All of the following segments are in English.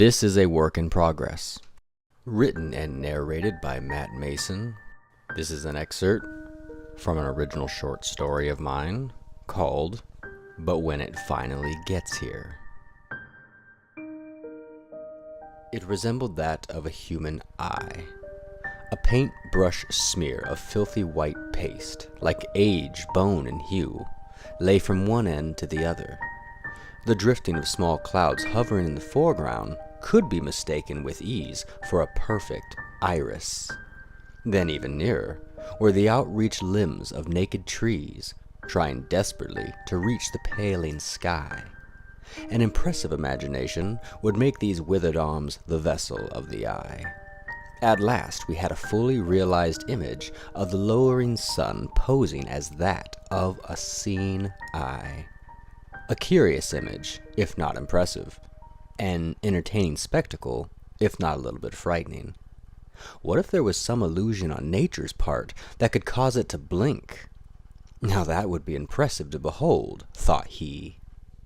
This is a work in progress. Written and narrated by Matt Mason. This is an excerpt from an original short story of mine called But When It Finally Gets Here. It resembled that of a human eye. A paintbrush smear of filthy white paste, like age, bone, and hue, lay from one end to the other. The drifting of small clouds hovering in the foreground could be mistaken with ease for a perfect iris. Then even nearer were the outreached limbs of naked trees, trying desperately to reach the paling sky. An impressive imagination would make these withered arms the vessel of the eye. At last we had a fully realized image of the lowering sun posing as that of a seeing eye. A curious image, if not impressive. An entertaining spectacle, if not a little bit frightening. What if there was some illusion on nature's part that could cause it to blink? Now that would be impressive to behold, thought he.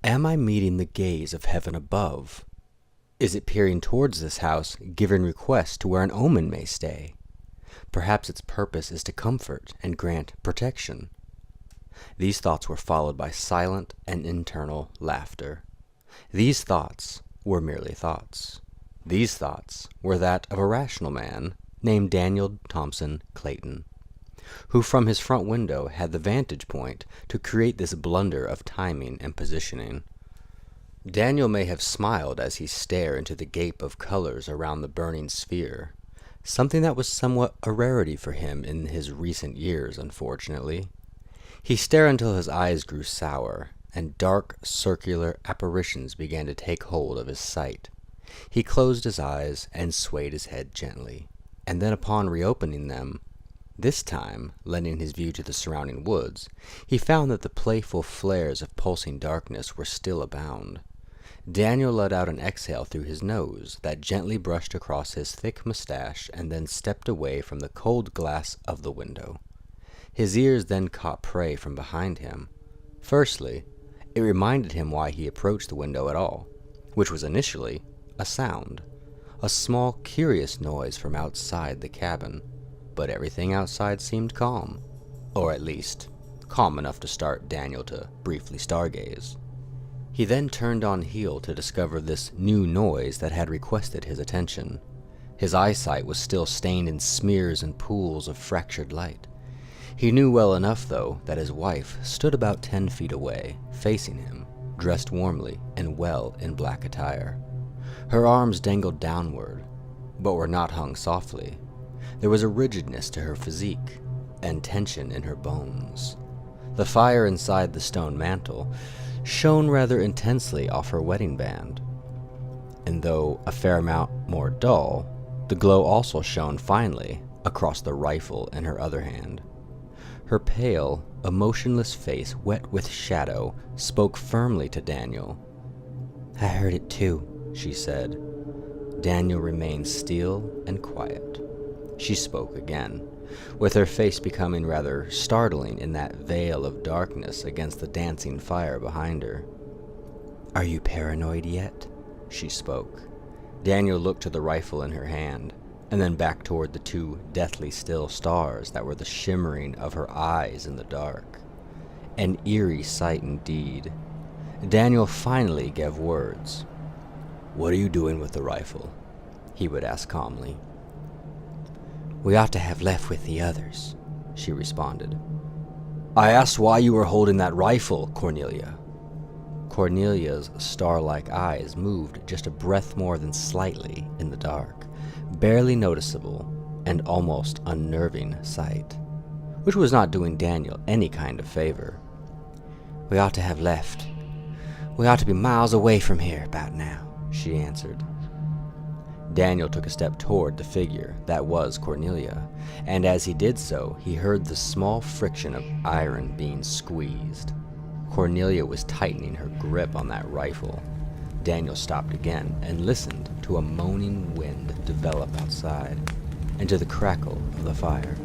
Am I meeting the gaze of heaven above? Is it peering towards this house, giving request to where an omen may stay? Perhaps its purpose is to comfort and grant protection. These thoughts were followed by silent and internal laughter. These thoughts were merely thoughts. These thoughts were that of a rational man named Daniel Thompson Clayton, who from his front window had the vantage point to create this blunder of timing and positioning. Daniel may have smiled as he stared into the gape of colors around the burning sphere, something that was somewhat a rarity for him in his recent years, unfortunately. He stared until his eyes grew sour, and dark, circular apparitions began to take hold of his sight. He closed his eyes and swayed his head gently, and then upon reopening them, this time lending his view to the surrounding woods, he found that the playful flares of pulsing darkness were still abound. Daniel let out an exhale through his nose that gently brushed across his thick mustache and then stepped away from the cold glass of the window. His ears then caught prey from behind him. Firstly, it reminded him why he approached the window at all, which was initially a sound, a small, curious noise from outside the cabin, but everything outside seemed calm, or at least calm enough to start Daniel to briefly stargaze. He then turned on heel to discover this new noise that had requested his attention. His eyesight was still stained in smears and pools of fractured light. He knew well enough, though, that his wife stood about 10 feet away, facing him, dressed warmly and well in black attire. Her arms dangled downward, but were not hung softly. There was a rigidness to her physique, and tension in her bones. The fire inside the stone mantle shone rather intensely off her wedding band, and though a fair amount more dull, the glow also shone finely across the rifle in her other hand. Her pale, emotionless face, wet with shadow, spoke firmly to Daniel. "I heard it too," she said. Daniel remained still and quiet. She spoke again, with her face becoming rather startling in that veil of darkness against the dancing fire behind her. "Are you paranoid yet?" she spoke. Daniel looked to the rifle in her hand, and then back toward the two deathly still stars that were the shimmering of her eyes in the dark. An eerie sight indeed. Daniel finally gave words. "What are you doing with the rifle?" he would ask calmly. "We ought to have left with the others," she responded. "I asked why you were holding that rifle, Cornelia." Cornelia's star-like eyes moved just a breath more than slightly in the dark, barely noticeable and almost unnerving sight, which was not doing Daniel any kind of favor. "We ought to have left. We ought to be miles away from here about now," she answered. Daniel took a step toward the figure that was Cornelia, and as he did so, he heard the small friction of iron being squeezed. Cornelia was tightening her grip on that rifle. Daniel stopped again and listened to a moaning wind develop outside, and to the crackle of the fire,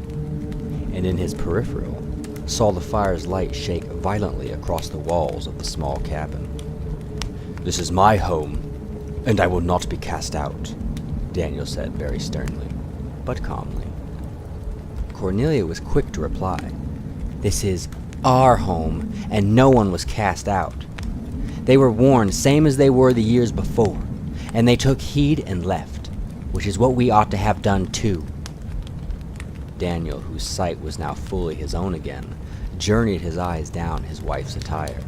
and in his peripheral saw the fire's light shake violently across the walls of the small cabin. "This is my home," "And I will not be cast out," Daniel said very sternly, but calmly. Cornelia was quick to reply, "This is our home, and no one was cast out. They were warned same as they were the years before, and they took heed and left, which is what we ought to have done too." Daniel, whose sight was now fully his own again, journeyed his eyes down his wife's attire.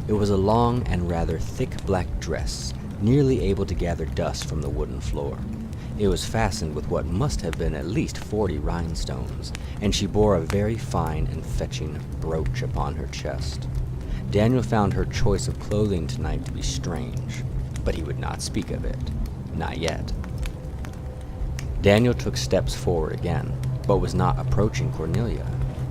It was a long and rather thick black dress, nearly able to gather dust from the wooden floor. It was fastened with what must have been at least 40 rhinestones, and she bore a very fine and fetching brooch upon her chest. Daniel found her choice of clothing tonight to be strange, but he would not speak of it. Not yet. Daniel took steps forward again, but was not approaching Cornelia.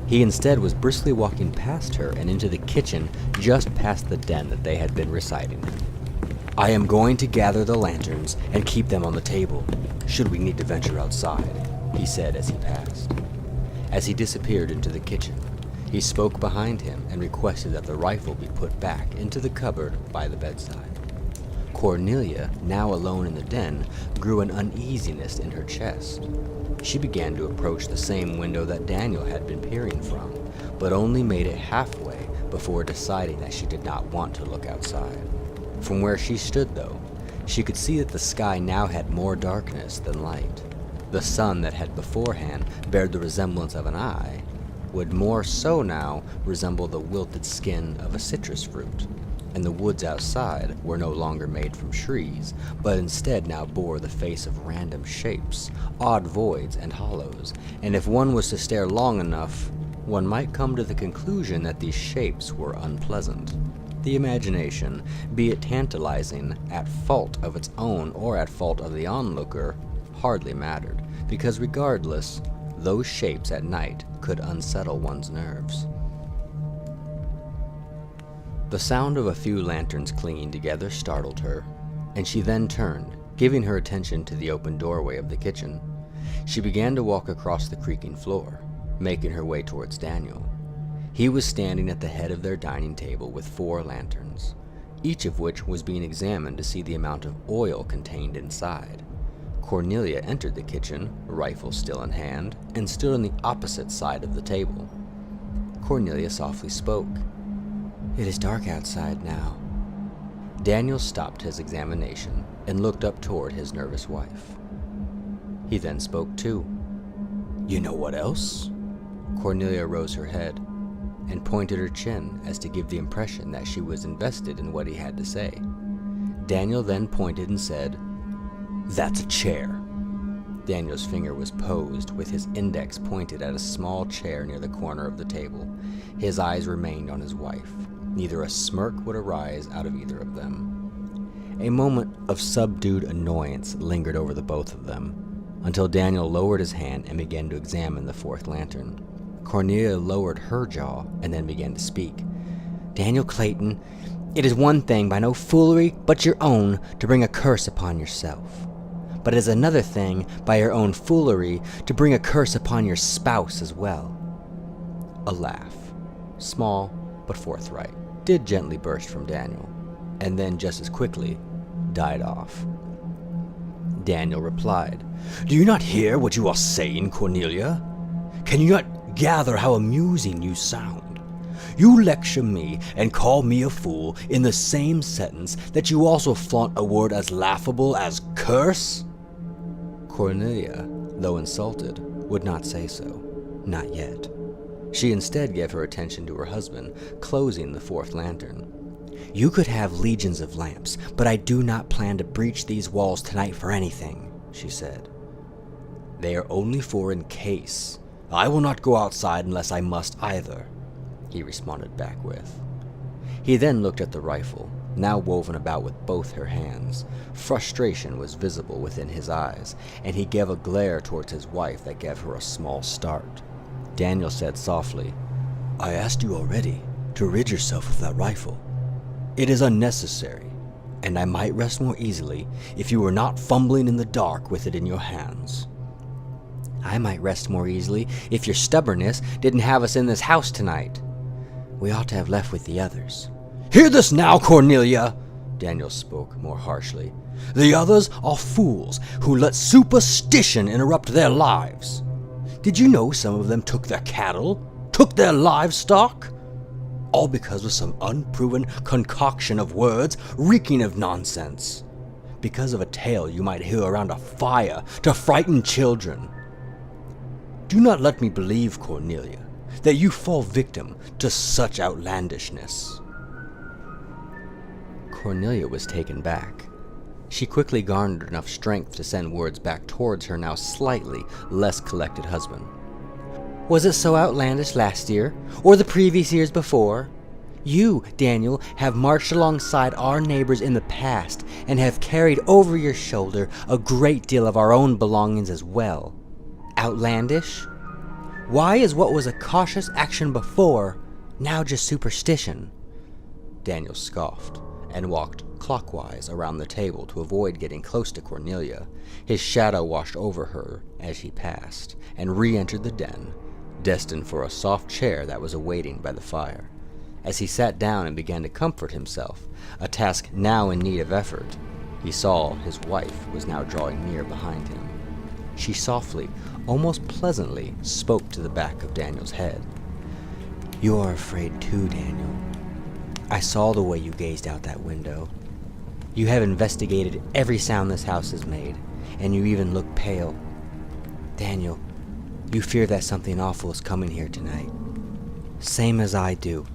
He instead was briskly walking past her and into the kitchen just past the den that they had been reciting in. "I am going to gather the lanterns and keep them on the table, should we need to venture outside," he said as he passed. As he disappeared into the kitchen, he spoke behind him and requested that the rifle be put back into the cupboard by the bedside. Cornelia, now alone in the den, grew an uneasiness in her chest. She began to approach the same window that Daniel had been peering from, but only made it halfway before deciding that she did not want to look outside. From where she stood, though, she could see that the sky now had more darkness than light. The sun that had beforehand bared the resemblance of an eye would more so now resemble the wilted skin of a citrus fruit, and the woods outside were no longer made from trees, but instead now bore the face of random shapes, odd voids and hollows, and if one was to stare long enough, one might come to the conclusion that these shapes were unpleasant. The imagination, be it tantalizing, at fault of its own or at fault of the onlooker, hardly mattered, because regardless, those shapes at night could unsettle one's nerves. The sound of a few lanterns clinging together startled her, and she then turned, giving her attention to the open doorway of the kitchen. She began to walk across the creaking floor, making her way towards Daniel. He was standing at the head of their dining table with 4 lanterns, each of which was being examined to see the amount of oil contained inside. Cornelia entered the kitchen, rifle still in hand, and stood on the opposite side of the table. Cornelia softly spoke. "It is dark outside now." Daniel stopped his examination and looked up toward his nervous wife. He then spoke too. "You know what else?" Cornelia rose her head and pointed her chin as to give the impression that she was invested in what he had to say. Daniel then pointed and said, "That's a chair." Daniel's finger was posed with his index pointed at a small chair near the corner of the table. His eyes remained on his wife. Neither a smirk would arise out of either of them. A moment of subdued annoyance lingered over the both of them, until Daniel lowered his hand and began to examine the 4th lantern. Cornelia lowered her jaw and then began to speak. "Daniel Clayton, it is one thing by no foolery but your own to bring a curse upon yourself. But it is another thing by your own foolery to bring a curse upon your spouse as well." A laugh, small but forthright, did gently burst from Daniel, and then just as quickly died off. Daniel replied, "Do you not hear what you are saying, Cornelia? Can you not gather how amusing you sound? You lecture me and call me a fool in the same sentence that you also flaunt a word as laughable as curse?" Cornelia, though insulted, would not say so. Not yet. She instead gave her attention to her husband, closing the 4th lantern. "You could have legions of lamps, but I do not plan to breach these walls tonight for anything," she said. "They are only for in case. I will not go outside unless I must either," he responded back with. He then looked at the rifle, now woven about with both her hands. Frustration was visible within his eyes, and he gave a glare towards his wife that gave her a small start. Daniel said softly, "I asked you already to rid yourself of that rifle. It is unnecessary, and I might rest more easily if you were not fumbling in the dark with it in your hands." "I might rest more easily if your stubbornness didn't have us in this house tonight. We ought to have left with the others." "Hear this now, Cornelia!" Daniel spoke more harshly. "The others are fools who let superstition interrupt their lives. Did you know some of them took their cattle, took their livestock? All because of some unproven concoction of words reeking of nonsense. Because of a tale you might hear around a fire to frighten children. Do not let me believe, Cornelia, that you fall victim to such outlandishness." Cornelia was taken back. She quickly garnered enough strength to send words back towards her now slightly less collected husband. "Was it so outlandish last year, or the previous years before? You, Daniel, have marched alongside our neighbors in the past and have carried over your shoulder a great deal of our own belongings as well. Outlandish? Why is what was a cautious action before now just superstition?" Daniel scoffed and walked clockwise around the table to avoid getting close to Cornelia. His shadow washed over her as he passed and re-entered the den, destined for a soft chair that was awaiting by the fire. As he sat down and began to comfort himself, a task now in need of effort, he saw his wife was now drawing near behind him. She softly, almost pleasantly, spoke to the back of Daniel's head. "You are afraid too, Daniel. I saw the way you gazed out that window. You have investigated every sound this house has made, and you even look pale. Daniel, you fear that something awful is coming here tonight. Same as I do."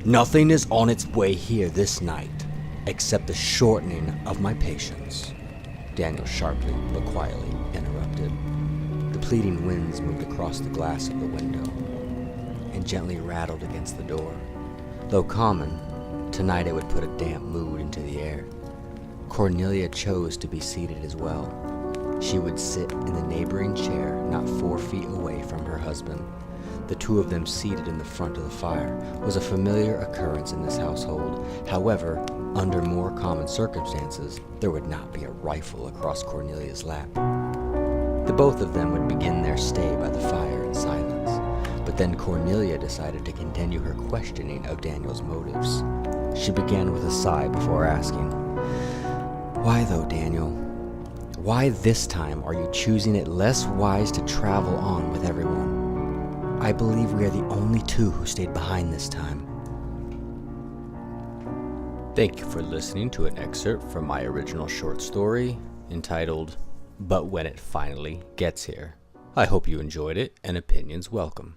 "Nothing is on its way here this night, except the shortening of my patience," Daniel sharply but quietly interrupted. The pleading winds moved across the glass of the window and gently rattled against the door. Though common, tonight it would put a damp mood into the air. Cornelia chose to be seated as well. She would sit in the neighboring chair not 4 feet away from her husband. The two of them seated in the front of the fire was a familiar occurrence in this household. However, under more common circumstances, there would not be a rifle across Cornelia's lap. The both of them would begin their stay by the fire in silence, but then Cornelia decided to continue her questioning of Daniel's motives. She began with a sigh before asking, "Why though, Daniel? Why this time are you choosing it less wise to travel on with everyone? I believe we are the only two who stayed behind this time." Thank you for listening to an excerpt from my original short story entitled, "But When It Finally Gets Here." I hope you enjoyed it, and opinions welcome.